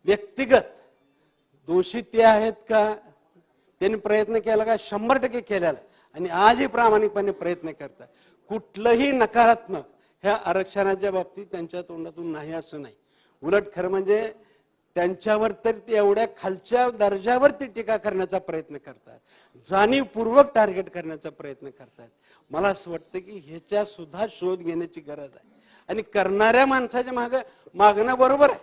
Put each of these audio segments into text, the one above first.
व्यक्तिगत दोषी ते आहेत का, त्यांनी प्रयत्न केला का? 100% केलेला आणि आजही प्रामाणिकपणे प्रयत्न करतात. कुठलंही नकारात्मक ह्या आरक्षणाच्या बाबतीत त्यांच्या तोंडातून नाही असं नाही. उलट खरं म्हणजे त्यांच्यावर तर ते एवढ्या खालच्या दर्जावर ते टीका करण्याचा प्रयत्न करतात, जाणीवपूर्वक टार्गेट करण्याचा प्रयत्न करतात. मला असं वाटतं की ह्याच्या सुद्धा शोध घेण्याची गरज आहे आणि करणाऱ्या माणसाच्या मागणं बरोबर आहे.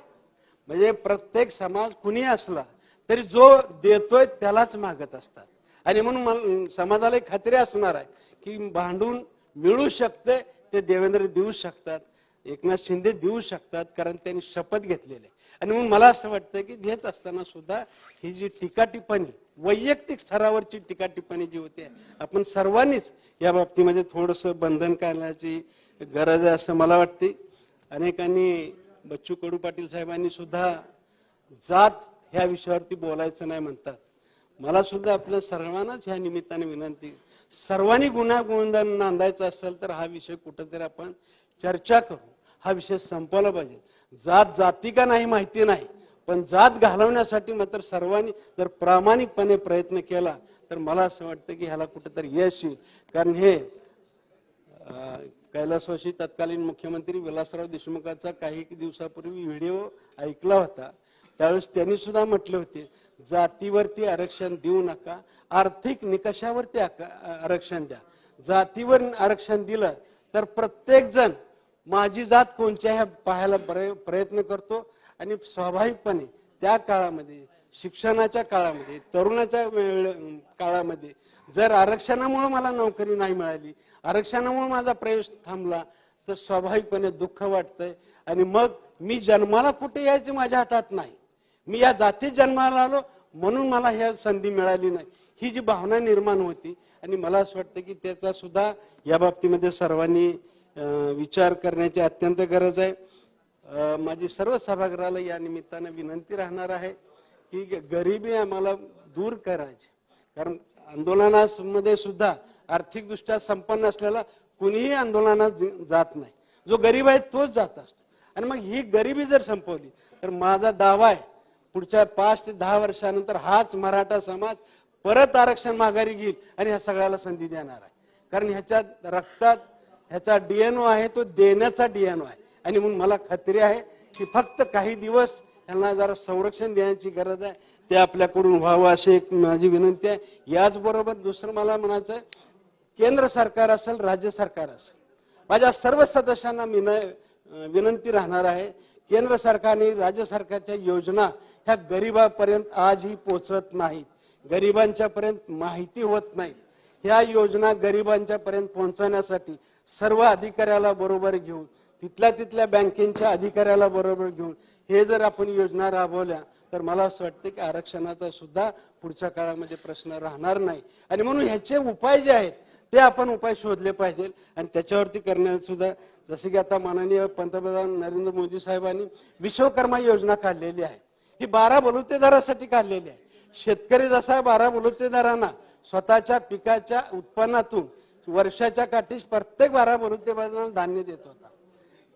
म्हणजे प्रत्येक समाज कुणी असला तरी जो देतोय त्यालाच मागत असतात आणि म्हणून समाजाला एक खात्री असणार आहे की भांडून मिळू शकते ते देवेंद्र देऊ शकतात, एकनाथ शिंदे देऊ शकतात, कारण त्यांनी शपथ घेतलेली. आणि म्हणून मला असं वाटतं की देत असताना सुद्धा ही जी टीका टिप्पणी, वैयक्तिक स्तरावरची टीका टिप्पणी जी होते, आपण सर्वांनीच या बाबतीमध्ये थोडंसं बंधन करण्याची गरज आहे असं मला वाटते. अनेकांनी, बच्चू कडू पाटील साहेबांनी सुद्धा जात ह्या विषयावरती बोलायचं नाही म्हणतात. मला सुद्धा आपल्या सर्वांनाच ह्या निमित्ताने विनंती, सर्वांनी गुन्हा नांदायचा असेल तर हा विषय कुठेतरी आपण चर्चा करू, हा विषय संपवला पाहिजे. जात जाती का नाही माहिती नाही, पण जात घालवण्यासाठी मात्र सर्वांनी जर प्रामाणिकपणे प्रयत्न केला तर मला असं वाटतं की ह्याला कुठेतरी यश येईल. कारण हे कैलासवासी तत्कालीन मुख्यमंत्री विलासराव देशमुखांचा काही दिवसापूर्वी व्हिडिओ ऐकला होता. त्यावेळेस त्यांनी सुद्धा म्हटले होते जातीवरती आरक्षण देऊ नका, आर्थिक निकषावरती आरक्षण द्या. जातीवर आरक्षण दिलं तर प्रत्येक जण माझी जात कोणत्या ह्या पाहायला प्रयत्न करतो आणि स्वाभाविकपणे त्या काळामध्ये, शिक्षणाच्या काळामध्ये, तरुणाच्या काळामध्ये जर आरक्षणामुळे मला नोकरी नाही मिळाली, आरक्षणामुळे माझा प्रवेश थांबला तर स्वाभाविकपणे दुःख वाटतंय. आणि मग मी जन्माला कुठे यायचे माझ्या हातात नाही, मी या जातीत जन्माला आलो म्हणून मला ह्या संधी मिळाली नाही, ही जी भावना निर्माण होती. आणि मला असं वाटतं की त्याचा सुद्धा या बाबतीमध्ये सर्वांनी विचार करण्याची अत्यंत गरज आहे. माझी सर्व सभागृहाला या निमित्तानं विनंती राहणार आहे की गरिबी आम्हाला दूर करायची. कारण आंदोलनामध्ये सुद्धा आर्थिकदृष्ट्या संपन्न असलेला कुणीही आंदोलनात जात नाही, जो गरीब आहे तोच जात असतो. आणि मग ही गरिबी जर संपवली तर माझा दावा आहे पुढच्या 5 ते 10 वर्षानंतर हाच मराठा समाज परत आरक्षण माघारी घेईल आणि ह्या सगळ्याला संधी देणार आहे. कारण ह्याच्या रक्तात ह्याचा डीएनओ आहे, तो देण्याचा डीएनओ आहे. आणि म्हणून मला खात्री आहे की फक्त काही दिवस यांना जरा संरक्षण देण्याची गरज आहे, ते आपल्याकडून व्हावं अशी एक माझी विनंती आहे. याचबरोबर दुसरं मला म्हणायचं आहे, केंद्र सरकार असेल, राज्य सरकार असेल, माझ्या सर्व सदस्यांना विनंती राहणार आहे, केंद्र सरकारने राज्य सरकारच्या योजना ह्या गरिबापर्यंत आजही पोहोचत नाहीत, गरिबांच्या पर्यंत माहिती होत नाही. ह्या योजना गरिबांच्या पर्यंत पोहोचवण्यासाठी सर्व अधिकाऱ्याला बरोबर घेऊन, तिथल्या बँकेच्या अधिकाऱ्याला बरोबर घेऊन हे जर आपण योजना राबवल्या तर मला असं वाटतं की आरक्षणाचा सुद्धा पुढच्या काळामध्ये प्रश्न राहणार नाही. आणि म्हणून ह्याचे उपाय जे आहेत ते आपण उपाय शोधले पाहिजे आणि त्याच्यावरती करण्यात सुद्धा, जसे की आता माननीय पंतप्रधान नरेंद्र मोदी साहेबांनी विश्वकर्मा योजना काढलेली आहे, ही 12 बलुतेदारासाठी काढलेली आहे. शेतकरी जसा 12 बलुतेदारांना स्वतःच्या पिकाच्या उत्पन्नातून वर्षाच्या काठीस प्रत्येक 12 बलुतेदारांना धान्य देत होता,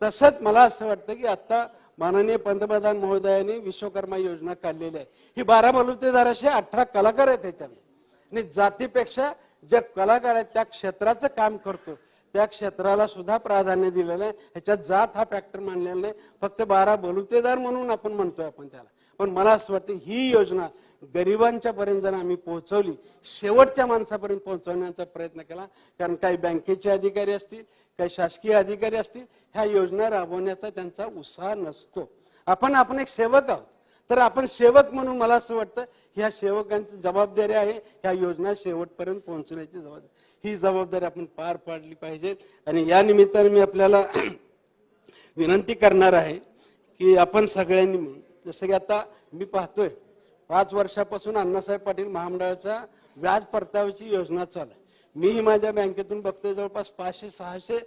तसंच मला असं वाटतं की आता माननीय पंतप्रधान महोदयांनी विश्वकर्मा योजना काढलेली आहे. ही 12 बलुतेदाराशी 18 कलाकार आहेत त्याच्यामध्ये. आणि जातीपेक्षा जे कलाकार आहेत त्या क्षेत्राचं काम करतो त्या क्षेत्राला सुद्धा प्राधान्य दिलेलं आहे. ह्याच्यात जात हा फॅक्टर मानलेला नाही, फक्त 12 बलुतेदार म्हणून आपण म्हणतोय आपण त्याला. पण मला असं वाटतं ही योजना गरिबांच्या पर्यंत जर आम्ही पोहोचवली, शेवटच्या माणसापर्यंत पोहोचवण्याचा प्रयत्न केला, कारण काही बँकेचे अधिकारी असतील, काही शासकीय अधिकारी असतील, ह्या योजना राबवण्याचा त्यांचा उत्साह नसतो. आपण एक सेवक आहोत, तर आपण सेवक म्हणून मला असं वाटतं ह्या सेवकांची जबाबदारी आहे ह्या योजना शेवटपर्यंत पोहोचण्याची जबाबदारी, ही जबाबदारी आपण पार पाडली पाहिजे. आणि या निमित्ताने मी आपल्याला विनंती करणार आहे की आपण सगळ्यांनी, जसं की आता मी पाहतोय 5 वर्षापासून अण्णासाहेब पाटील महामंडळाचा व्याज परताव्याची योजना चालू आहे. मीही माझ्या बँकेतून बघतोय जवळपास 500-600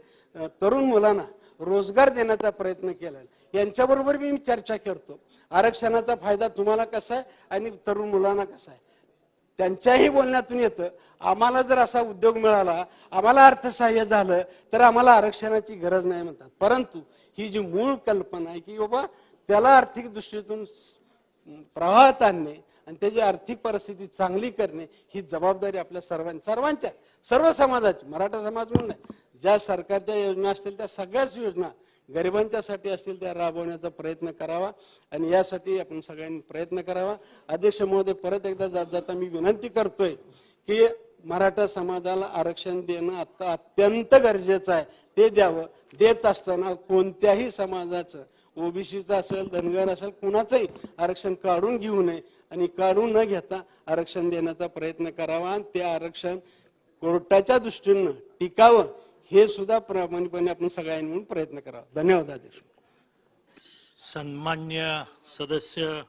तरुण मुलांना रोजगार देण्याचा प्रयत्न केला. यांच्याबरोबर मी चर्चा करतो, आरक्षणाचा फायदा तुम्हाला कसा आहे आणि तरुण मुलांना कसा आहे. त्यांच्याही बोलण्यातून येतं आम्हाला जर असा उद्योग मिळाला, आम्हाला अर्थसहाय्य झालं तर आम्हाला आरक्षणाची गरज नाही म्हणतात. परंतु ही जी मूळ कल्पना आहे की बाबा त्याला आर्थिक दृष्टीतून प्रवाहात आणणे आणि त्याची आर्थिक परिस्थिती चांगली करणे ही जबाबदारी आपल्या सर्वांच्या सर्व समाजाची, मराठा समाज म्हणून नाही, ज्या सरकारच्या योजना असतील त्या सगळ्याच योजना गरिबांच्यासाठी असतील त्या राबवण्याचा प्रयत्न करावा आणि यासाठी आपण सगळ्यांनी प्रयत्न करावा. अध्यक्ष महोदय, परत एकदा जात जाता मी विनंती करतोय की मराठा समाजाला आरक्षण देणं आता अत्यंत गरजेचं आहे. ते द्यावं. देत असताना कोणत्याही समाजाचं, ओबीसीचं असेल, धनगर असेल, कुणाचंही आरक्षण काढून घेऊ नये आणि काढून न घेता आरक्षण देण्याचा प्रयत्न करावा आणि ते आरक्षण कोर्टाच्या दृष्टीनं टिकावं हे सुद्धा प्रामाणिकपणे आपण सगळ्यांनी मिळून प्रयत्न करावा. धन्यवाद अध्यक्ष. सन्मान्य सदस्य